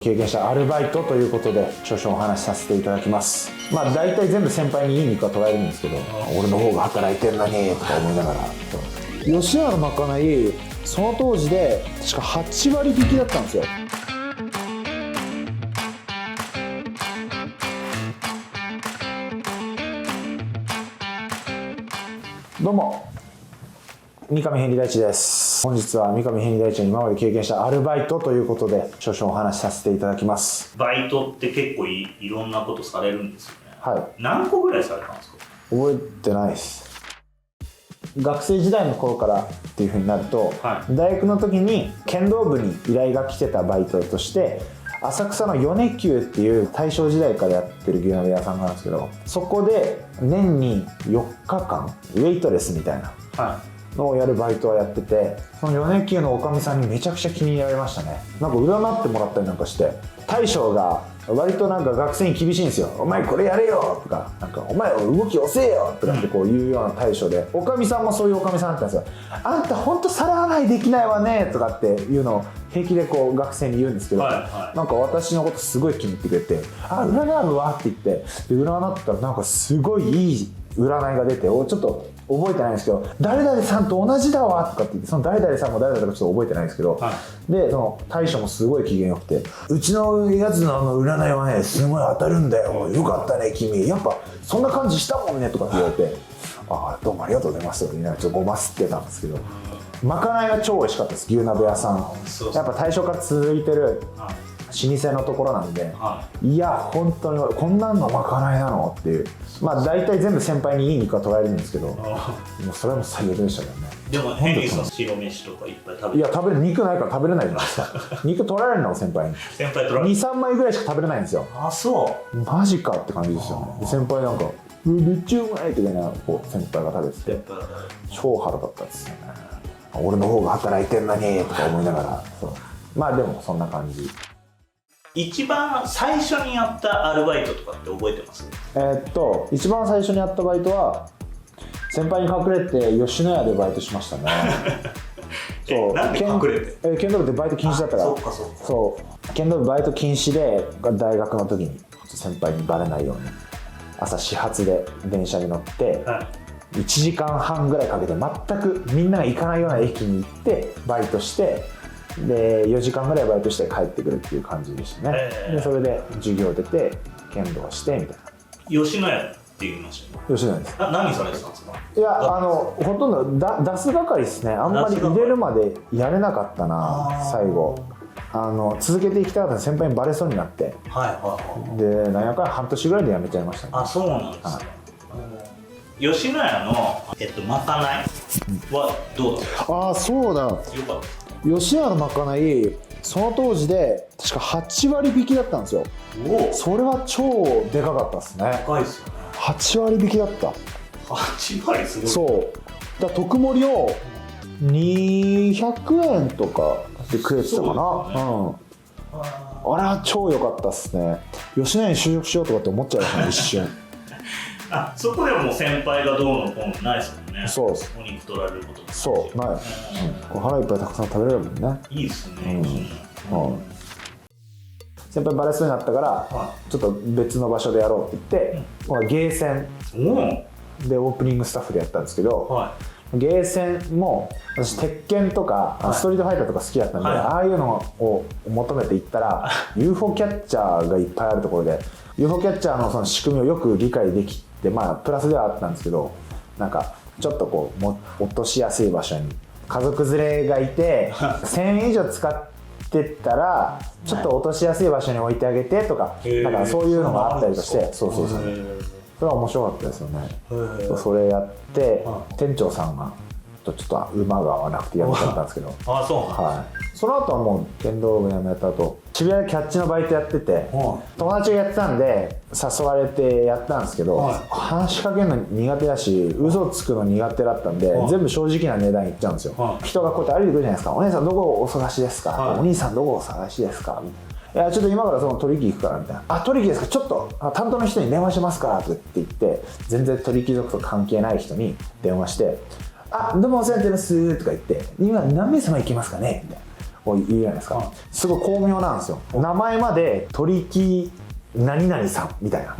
経験したアルバイトということで少々お話しさせていただきます。大体全部先輩にいい肉は捉えるんですけど、俺の方が働いてんのにとか思いながら。吉野のまかないその当時で確か8割引きだったんですよ。どうも三上変理大地です。本日は三上変理大地の今まで経験したアルバイトということで少々お話しさせていただきます。バイトって結構いろんなことされるんですよね。はい。何個ぐらいされたんですか？覚えてないです。学生時代の頃からっていう風になると、はい、大学の時に剣道部に依頼が来てたバイトとして浅草の米久っていう大正時代からやってる牛鍋屋さんがあるんですけど、そこで年に4日間ウェイトレスみたいなのをやるバイトはやってて、その米久のおかみさんにめちゃくちゃ気に入られましたね。なんか占ってもらったりなんかして、大将が割となんか学生に厳しいんですよ。お前これやれよとか、なんかお前動き遅えよとかってこう言うような大将で、おかみさんもそういうおかみさんだったんですよ。あんたほんと皿洗いできないわねとかっていうのを平気でこう学生に言うんですけど、なんか私のことすごい気に入ってくれて、あ、占うわって言って、で占ったらなんかすごいいい占いが出て、ちょっと覚えてないんですけど、誰々さんと同じだわとかって言って、その誰々さんも誰々かちょっと覚えてないんですけど、はい、でその大将もすごい機嫌よくて、うちのやつの占いはねすごい当たるんだよ、よかったね君、やっぱそんな感じしたもんねとかって言われて、ああどうもありがとうございますとか言いながらちょっとごますってたんですけど、まかないが超美味しかったです。牛鍋屋さん、やっぱ大正から続いてる老舗のところなんで、いや本当にこんなんのまかないなのっていう、大体全部先輩にいい肉は捉えるんですけど、もうそれも最悪でしたけどね。でもヘンリーさん白飯とかいっぱい食べて、いや食べる、肉ないから食べれないじゃないですか。肉取られるの先輩に取られる 2,3 枚ぐらいしか食べれないんですよ。あ、そうマジかって感じですよね。先輩なんかめっちゃうまいって言いながらこう先輩が食べてて超腹立ったですよね。俺の方が働いてんのにとか思いながら。そうでもそんな感じ。一番最初にやったアルバイトとかって覚えてます？一番最初にやったバイトは先輩に隠れて吉野家でバイトしましたね。そう、なんで隠れて？剣道部ってバイト禁止だったから。そう剣道部バイト禁止で、大学の時に先輩にバレないように朝始発で電車に乗って、1時間半ぐらいかけて全くみんなが行かないような駅に行ってバイトして、で4時間ぐらいバイトして帰ってくるっていう感じでしたね。でそれで授業出て剣道してみたいな。吉野家って言いましたよ。吉野家です。何されてたんですか？いやほとんど出す係ですね。あんまり入れるまでやれなかったな。最後続けていきたかったら先輩にバレそうになって、で何やかんや半年ぐらいで辞めちゃいましたね。あ、そうなんですね。吉野家の、まかないはどうだった？ああそうだ、よかった。吉野家のまかないその当時で確か8割引きだったんですよ。それは超でかかったですね。高いですよね。8割引きだった。8割すごい。そうだ、特盛りを200円とかで食えてたかな。あれは超良かったっすね。吉野家に就職しようとかって思っちゃいましたね、一瞬。あ、そこでもう先輩がどうのこうのないですもんね。そうです。お肉取られることもそうない、腹いっぱいたくさん食べれるもんね。いいですね。先輩バレそうになったから、ちょっと別の場所でやろうって言って、ゲーセンでオープニングスタッフでやったんですけど、ゲーセンも私鉄拳とかストリートファイターとか好きだったんで、ああいうのを求めて行ったらUFO キャッチャーがいっぱいあるところで UFO キャッチャーのその仕組みをよく理解できて、プラスではあったんですけど、なんかちょっとこう落としやすい場所に家族連れがいて1000円以上使ってたらちょっと落としやすい場所に置いてあげてとか、なんかそういうのがあったりとして、そうそれは面白かったですよね。それやって店長さんがちょっと馬が合わなくてやめちゃったんですけど、その後はもう剣道部辞めた後渋谷でキャッチのバイトやってて、友達がやってたんで誘われてやったんですけど、話しかけるの苦手だし嘘つくの苦手だったんで、全部正直な値段言っちゃうんですよ。人がこうやって歩いてくるじゃないですか。お姉さんどこお探しですか、お兄さんどこお探しですか、いやちょっと今からその取引行くからみたいな。あ、取引ですか、ちょっと担当の人に電話しますからって言って、全然取引属と関係ない人に電話して、あ、どうもお世話になってますとか言って、今何名様行きますかねみたいな。を言うじゃないですか、すごい巧妙なんですよ。名前まで取引何々さんみたいな、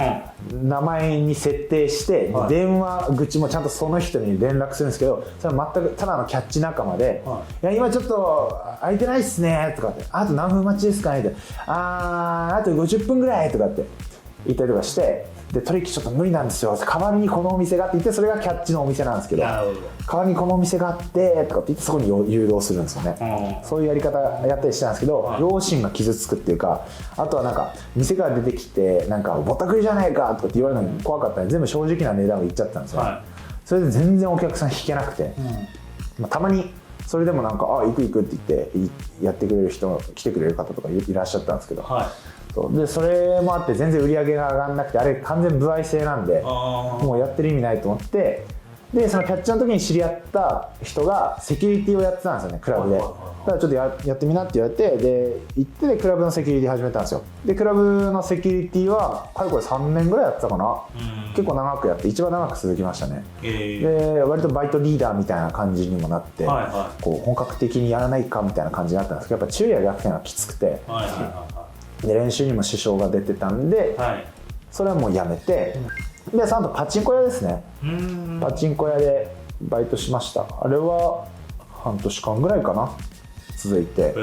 名前に設定して、電話口もちゃんとその人に連絡するんですけど、それは全くただのキャッチ仲間で、いや今ちょっと空いてないっすねとかって、あと何分待ちですかねって、あと50分ぐらいとかって言ったりとかして、で取引ちょっと無理なんですよ、代わりにこのお店がって言って、それがキャッチのお店なんですけど、代わりにこのお店があってとかって言って、そこに誘導するんですよね、そういうやり方やったりしてたんですけど、良心が傷つくっていうか、あとはなんか店から出てきてなんかぼったくりじゃないかとかって言われるのに怖かったんで、全部正直な値段を言っちゃったんですよ、それで全然お客さん引けなくて、たまにそれでもなんか行くって言ってやってくれる人、来てくれる方とかいらっしゃったんですけど、でそれもあって全然売り上げが上がらなくて、あれ完全歩合制なんでもうやってる意味ないと思って、でそのキャッチャーの時に知り合った人がセキュリティをやってたんですよね、クラブで。だからちょっとやってみなって言われて、で行って、クラブのセキュリティ始めたんですよ。でクラブのセキュリティはかれこれ3年ぐらいやってたかな、結構長くやって、一番長く続きましたね、で割とバイトリーダーみたいな感じにもなって、こう本格的にやらないかみたいな感じになったんですけど、やっぱ昼夜逆転がきつくて、で練習にも支障が出てたんで、それはもうやめて、でその後パチンコ屋ですね、パチンコ屋でバイトしました。あれは半年間ぐらいかな続いて、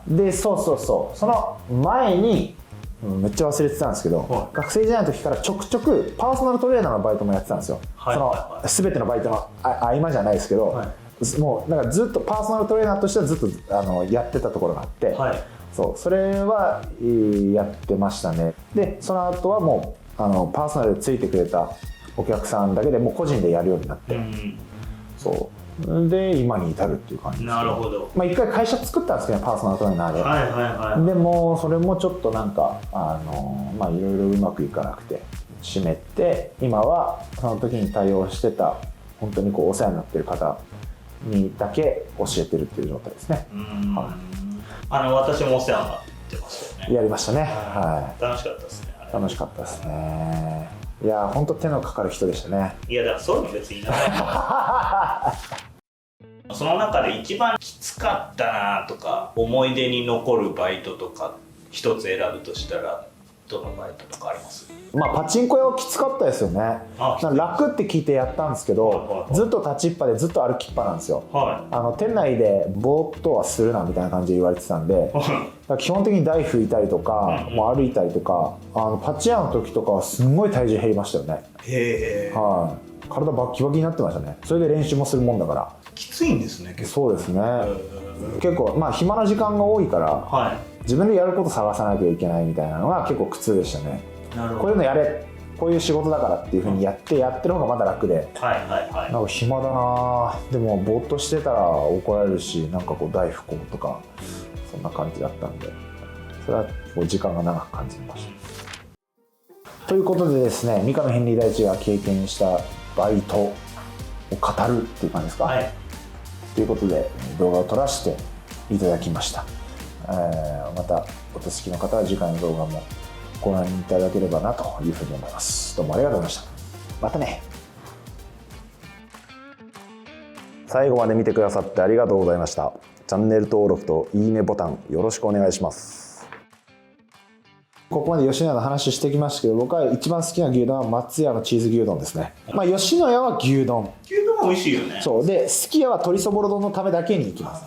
でそうその前にめっちゃ忘れてたんですけど、学生時代の時からちょくちょくパーソナルトレーナーのバイトもやってたんですよ、その全てのバイトの合間じゃないですけど、もうなんかずっとパーソナルトレーナーとしてはずっとやってたところがあって、それはやってましたね。でその後はもうパーソナルでついてくれたお客さんだけでもう個人でやるようになって、そうで今に至るっていう感じです。なるほど。一回会社作ったんですけど、パーソナルトレーナーで、でもそれもちょっとなんかいろいろうまくいかなくて閉めて、今はその時に対応してた本当にこうお世話になってる方にだけ教えてるっていう状態ですね。私もお世話になってましたよね。やりましたね。楽しかったですね。楽しかったですね。いや本当手のかかる人でしたね。いやだからそういうの別にいらないその中で一番きつかったなとか思い出に残るバイトとか一つ選ぶとしたらどのバイトとかあります？パチンコ屋はきつかったですよね。楽って聞いてやったんですけど、ずっと立ちっぱでずっと歩きっぱなんですよ、店内でぼーっとはするなみたいな感じで言われてたんで、基本的に台拭いたりとか、もう歩いたりとか、パチ屋の時とかはすんごい体重減りましたよね。体バッキバキになってましたね。それで練習もするもんだからきついんですね。結構そうですね、結構暇な時間が多いから、自分でやること探さなきゃいけないみたいなのが結構苦痛でしたね。こういうのやれ、こういう仕事だからっていう風にやってる方がまだ楽で、なんか暇だな、でもぼーっとしてたら怒られるし、なんかこう台拭こうとかそんな感じだったんで、それはこう時間が長く感じました。ということでですね、三上ヘンリー大地が経験したバイトを語るっていう感じですか、ということで動画を撮らせていただきました。またお手すきの方は次回の動画もご覧いただければなというふうに思います。どうもありがとうございました。またね。最後まで見てくださってありがとうございました。チャンネル登録といいねボタンよろしくお願いします。ここまで吉野家の話してきましたけど、僕は一番好きな牛丼は松屋のチーズ牛丼ですね。吉野家は牛丼美味しいよね。そうで、すき家は鶏そぼろ丼のためだけに行きます。